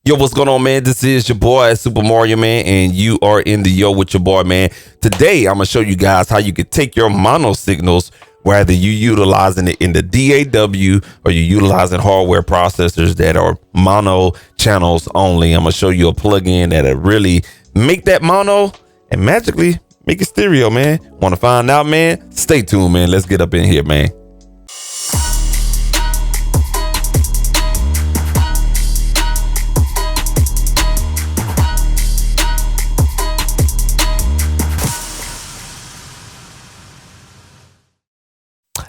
Yo, what's going on, man? This is your boy, Supa Mario, man, and you are in the Yo with your boy, man. Today, I'm going to show you guys how you can take your mono signals, whether you utilizing it in the DAW or you're utilizing hardware processors that are mono channels only. I'm going to show you a plugin that'll really make that mono and magically make it stereo, man. Want to find out, man? Stay tuned, man. Let's get up in here, man.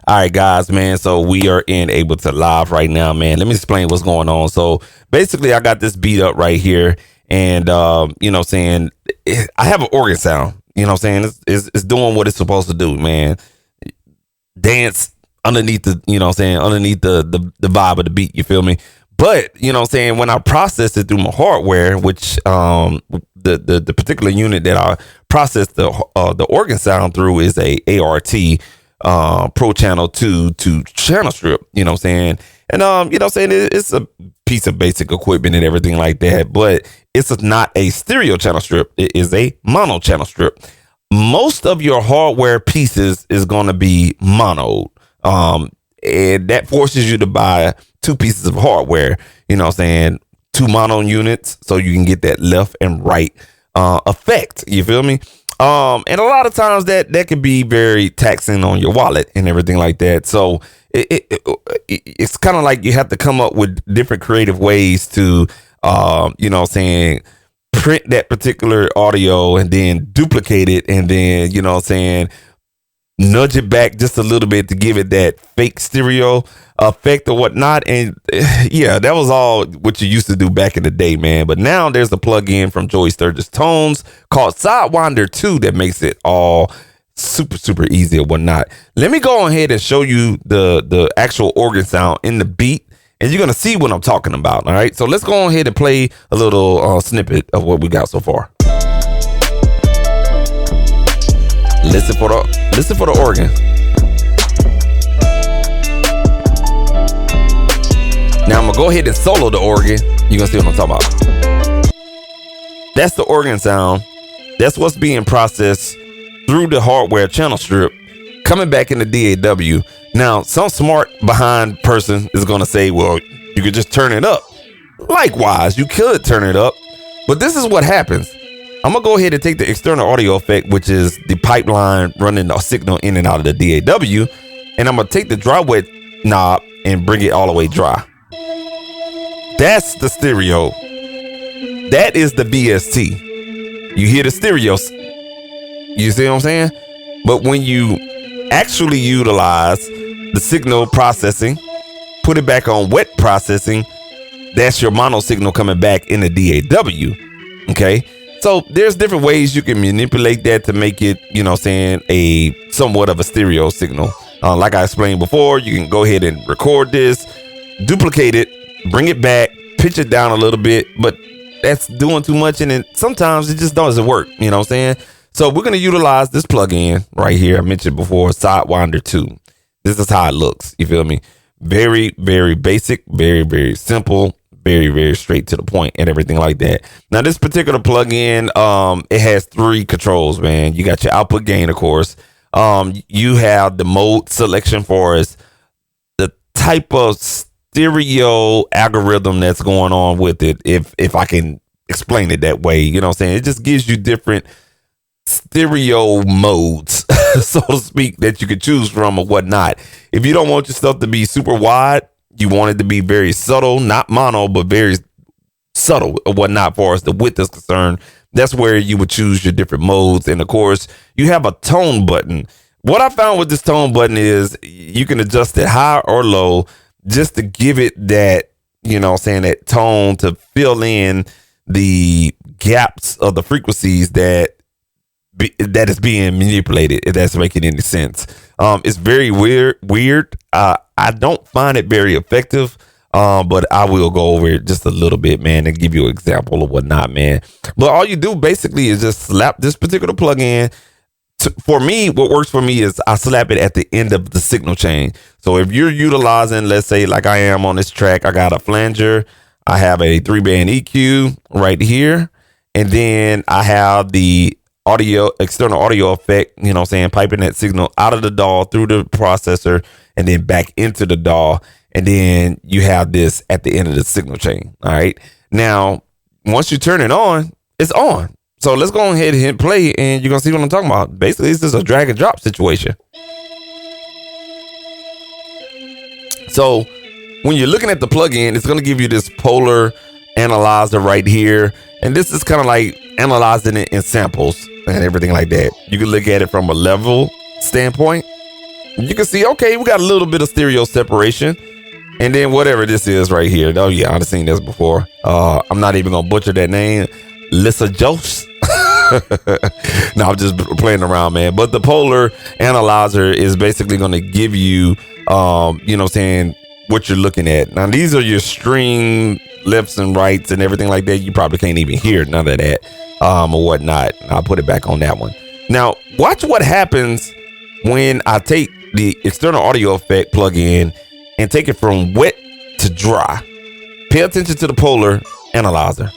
All right, guys, man. So we are in Ableton Live right now, man. Let me explain what's going on. So basically, I got this beat up right here, and you know what I'm saying, I have an organ sound. You know what I'm saying? It's doing what it's supposed to do, man. Dance underneath the, you know what I'm saying, underneath the vibe of the beat, you feel me? But, you know what I'm saying, when I process it through my hardware, which the particular unit that I process the organ sound through is a ART Pro Channel 2 to channel strip, you know what I'm saying? And you know what I'm saying, it's a piece of basic equipment and everything like that, but it's not a stereo channel strip. It is a mono channel strip. Most of your hardware pieces is going to be mono, and that forces you to buy two pieces of hardware, you know what I'm saying, two mono units, so you can get that left and right effect, you feel me? And a lot of times that can be very taxing on your wallet and everything like that. So it's kind of like you have to come up with different creative ways to, you know what I'm saying, print that particular audio and then duplicate it. And then, you know what I'm saying, nudge it back just a little bit to give it that fake stereo effect or whatnot. And yeah, that was all what you used to do back in the day, man. But now there's a plugin from Joe Sturgis Tones called Sidewidener 2 that makes it all super easy or whatnot. Let me go ahead and show you the actual organ sound in the beat, and you're gonna see what I'm talking about. All right, so let's go ahead and play a little snippet of what we got so far. Listen for the organ. Now I'm gonna go ahead and solo the organ. You're gonna see what I'm talking about. That's the organ sound. That's what's being processed through the hardware channel strip, coming back in the DAW. Now, some smart behind person is gonna say, well, you could just turn it up. Likewise, you could turn it up, but this is what happens. I'm gonna go ahead and take the external audio effect, which is the pipeline running a signal in and out of the DAW, and I'm gonna take the dry wet knob and bring it all the way dry. That's the stereo. That is the VST. You hear the stereos. You see what I'm saying? But when you actually utilize the signal processing, put it back on wet processing, that's your mono signal coming back in the DAW. Okay? So there's different ways you can manipulate that to make it, you know what I'm saying, a somewhat of a stereo signal. Like I explained before, you can go ahead and record this, duplicate it, bring it back, pitch it down a little bit, but that's doing too much, and then sometimes it just doesn't work, you know what I'm saying? So we're going to utilize this plugin right here. I mentioned before, Sidewidener 2. This is how it looks, you feel me? Very basic, very simple, very straight to the point and everything like that. Now, this particular plugin, it has three controls, man. You got your output gain, of course. You have the mode selection for us, the type of stereo algorithm that's going on with it, if I can explain it that way, you know what I'm saying? It just gives you different stereo modes, so to speak, that you could choose from or whatnot. If you don't want your stuff to be super wide, you want it to be very subtle, not mono, but very subtle or whatnot, far as the width is concerned. That's where you would choose your different modes. And of course, you have a tone button. What I found with this tone button is you can adjust it high or low just to give it that, you know what I'm saying, that tone to fill in the gaps of the frequencies that is being manipulated, if that's making any sense. It's very weird. I don't find it very effective, but I will go over it just a little bit, man, and give you an example of whatnot, man. But all you do basically is just slap this particular plugin. For me, what works for me is I slap it at the end of the signal chain. So if you're utilizing, let's say like I am on this track, I got a flanger, I have a 3-band EQ right here. And then I have the external audio effect, you know what I'm saying, piping that signal out of the DAW through the processor and then back into the DAW. And then you have this at the end of the signal chain. All right. Now, once you turn it on, it's on. So let's go ahead and hit play and you're going to see what I'm talking about. Basically, it's just a drag and drop situation. So when you're looking at the plugin, it's going to give you this polar analyzer right here. And this is kind of like analyzing it in samples and everything like that. You can look at it from a level standpoint. You can see, okay, we got a little bit of stereo separation. And then whatever this is right here. Oh, yeah, I've seen this before. I'm not even going to butcher that name. Lissa Jose. No, I'm just playing around, man. But the polar analyzer is basically going to give you, you know what I'm saying, what you're looking at. Now, these are your string lefts and rights and everything like that. You probably can't even hear none of that or whatnot. I'll put it back on that one. Now, watch what happens when I take the external audio effect plugin and take it from wet to dry. Pay attention to the polar analyzer.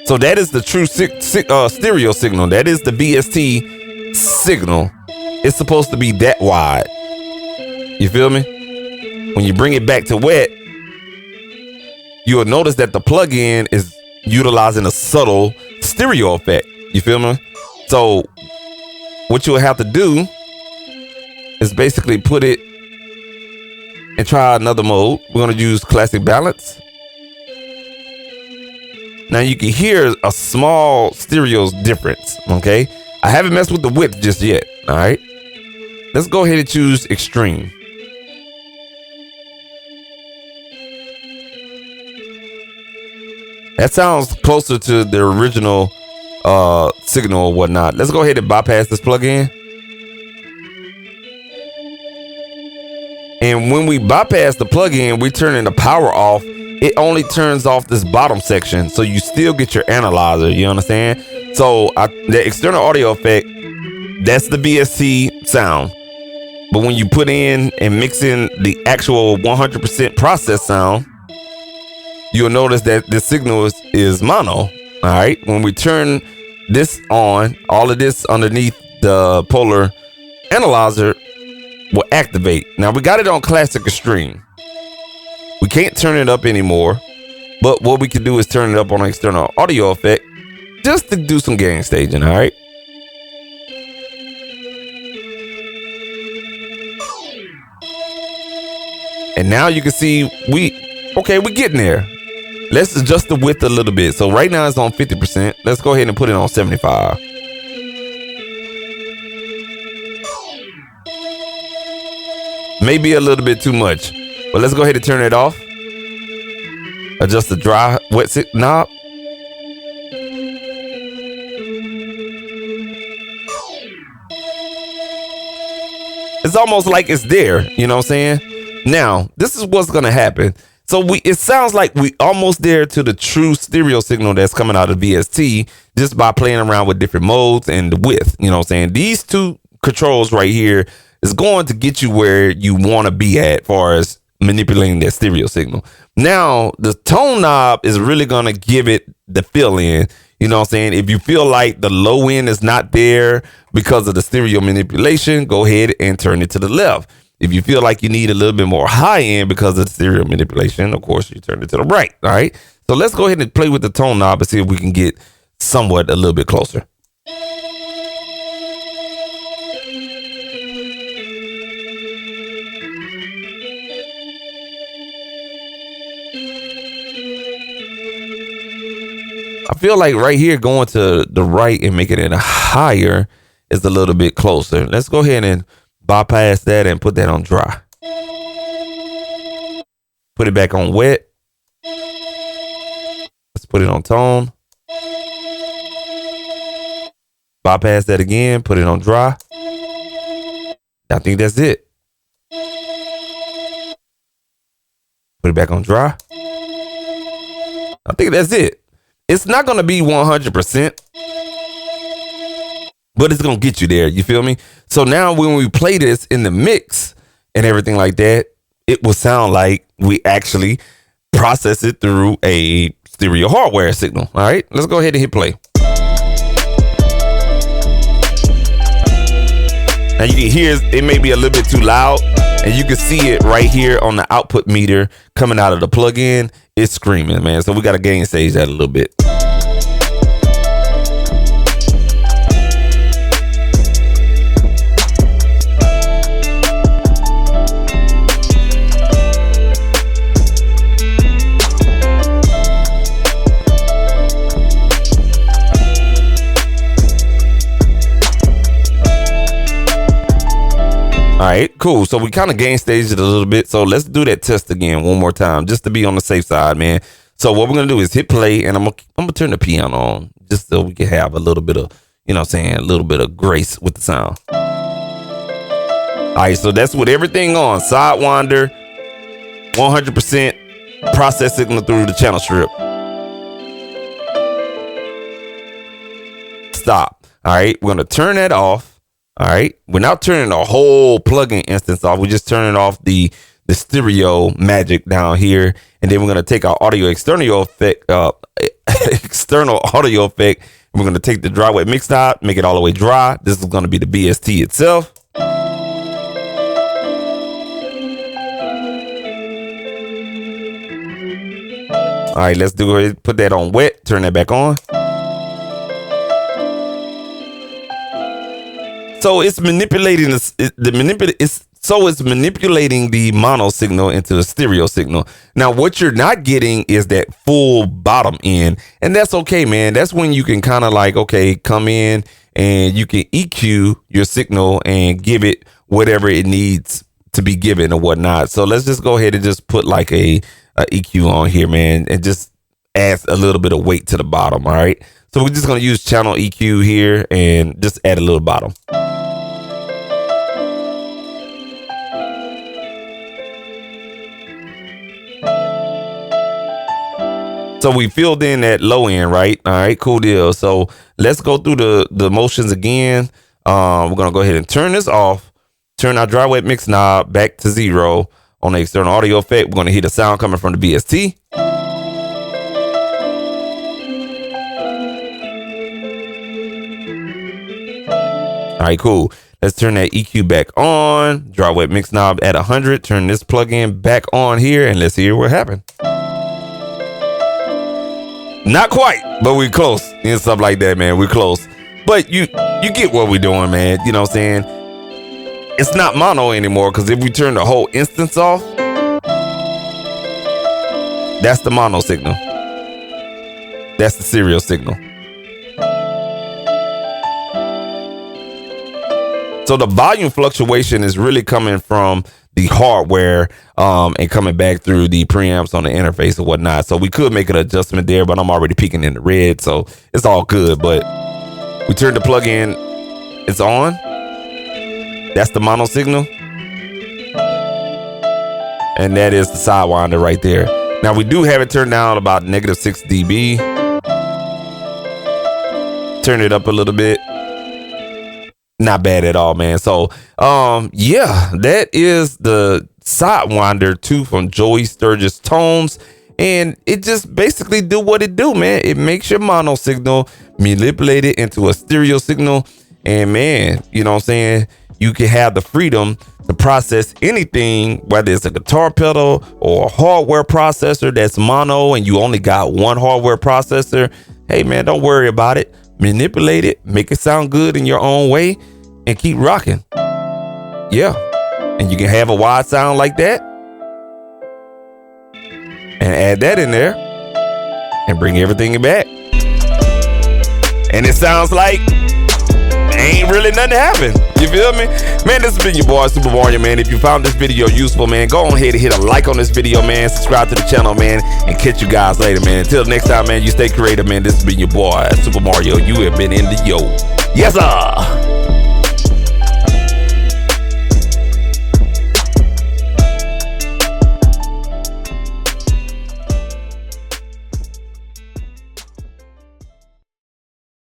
So that is the true stereo signal. That is the BST signal. It's supposed to be that wide. You feel me? When you bring it back to wet, you will notice that the plugin is utilizing a subtle stereo effect. You feel me? So what you'll have to do is basically put it and try another mode. We're going to use classic balance. Now you can hear a small stereo difference. Okay. I haven't messed with the width just yet. All right. Let's go ahead and choose extreme. That sounds closer to the original signal or whatnot. Let's go ahead and bypass this plugin. And when we bypass the plugin, we turn the power off. It only turns off this bottom section, so you still get your analyzer. You understand? So the external audio effect, that's the BSC sound. But when you put in and mix in the actual 100% process sound, you'll notice that the signal is mono. All right. When we turn this on, all of this underneath the polar analyzer will activate. Now we got it on classic extreme. We can't turn it up anymore, but what we can do is turn it up on an external audio effect just to do some gain staging. All right. And now you can see we're getting there. Let's adjust the width a little bit. So right now it's on 50%. Let's go ahead and put it on 75. Maybe a little bit too much, but let's go ahead and turn it off. Adjust the dry wet knob. It's almost like it's there. You know what I'm saying? Now, this is what's going to happen. So it sounds like we almost there to the true stereo signal that's coming out of VST just by playing around with different modes and the width. You know what I'm saying? These two controls right here is going to get you where you want to be at as far as manipulating that stereo signal. Now, the tone knob is really going to give it the fill in. You know what I'm saying? If you feel like the low end is not there because of the stereo manipulation, go ahead and turn it to the left. If you feel like you need a little bit more high end because of the stereo manipulation, of course, you turn it to the right. All right. So let's go ahead and play with the tone knob and see if we can get somewhat a little bit closer. I feel like right here going to the right and making it higher is a little bit closer. Let's go ahead and bypass that and put that on dry. Put it back on wet. Let's put it on tone. Bypass that again. Put it on dry. I think that's it. Put it back on dry. I think that's it. It's not going to be 100%, but it's gonna get you there. You feel me? So now when we play this in the mix and everything like that, it will sound like we actually process it through a stereo hardware signal. All right, let's go ahead and hit play. Now you can hear it may be a little bit too loud, and you can see it right here on the output meter coming out of the plugin. It's screaming, man. So we got to gain stage that a little bit. All right, cool. So we kind of gain staged it a little bit. So let's do that test again one more time, just to be on the safe side, man. So what we're gonna do is hit play, and I'm gonna turn the piano on just so we can have a little bit of, you know what I'm saying, a little bit of grace with the sound. All right, so that's with everything on. Sidewinder, 100% process signal through the channel strip. Stop. All right, we're gonna turn that off. All right, we're not turning the whole plugin instance off. We're just turning off the stereo magic down here, and then we're gonna take our audio external effect, external audio effect, and we're gonna take the dry wet mix knob, make it all the way dry. This is gonna be the BST itself. All right, let's do it. Put that on wet. Turn that back on. So it's manipulating it's manipulating the mono signal into a stereo signal. Now, what you're not getting is that full bottom end, and that's okay, man. That's when you can kind of like, okay, come in and you can EQ your signal and give it whatever it needs to be given or whatnot. So let's just go ahead and just put like a EQ on here, man, and just add a little bit of weight to the bottom. All right. So we're just going to use channel EQ here and just add a little bottom. So we filled in that low end, right? All right, cool deal. So let's go through the motions again. We're going to go ahead and turn this off. Turn our dry wet mix knob back to 0 on the external audio effect. We're going to hear the sound coming from the BST. All right, cool. Let's turn that EQ back on. Dry wet mix knob at 100. Turn this plugin back on here, and let's hear what happened. Not quite, but we close and stuff like that, man. We're close, but you get what we're doing, man. You know what I'm saying? It's not mono anymore, because if we turn the whole instance off, that's the mono signal. That's the stereo signal. So the volume fluctuation is really coming from the hardware and coming back through the preamps on the interface or whatnot. So we could make an adjustment there, but I'm already peaking in the red, so it's all good. But we turned the plug-in, it's on. That's the mono signal. And that is the Sidewinder right there. Now we do have it turned down about -6 dB. Turn it up a little bit. Not bad at all, man. So yeah, that is the Sidewinder 2 from Joe Sturgis Tones, and it just basically do what it do, man. It makes your mono signal manipulate it into a stereo signal, and man, you know what I'm saying, you can have the freedom to process anything, whether it's a guitar pedal or a hardware processor that's mono and you only got one hardware processor. Hey man, don't worry about it. Manipulate it, make it sound good in your own way, and keep rocking. Yeah, and you can have a wide sound like that and add that in there and bring everything back, and it sounds like ain't really nothing happened. You feel me? Man, this has been your boy Supa Mario, man. If you found this video useful, man, go on ahead and hit a like on this video, man. Subscribe to the channel, man, and catch you guys later, man. Until next time, man, you stay creative, man. This has been your boy Supa Mario. You have been in the yo. Yes, sir.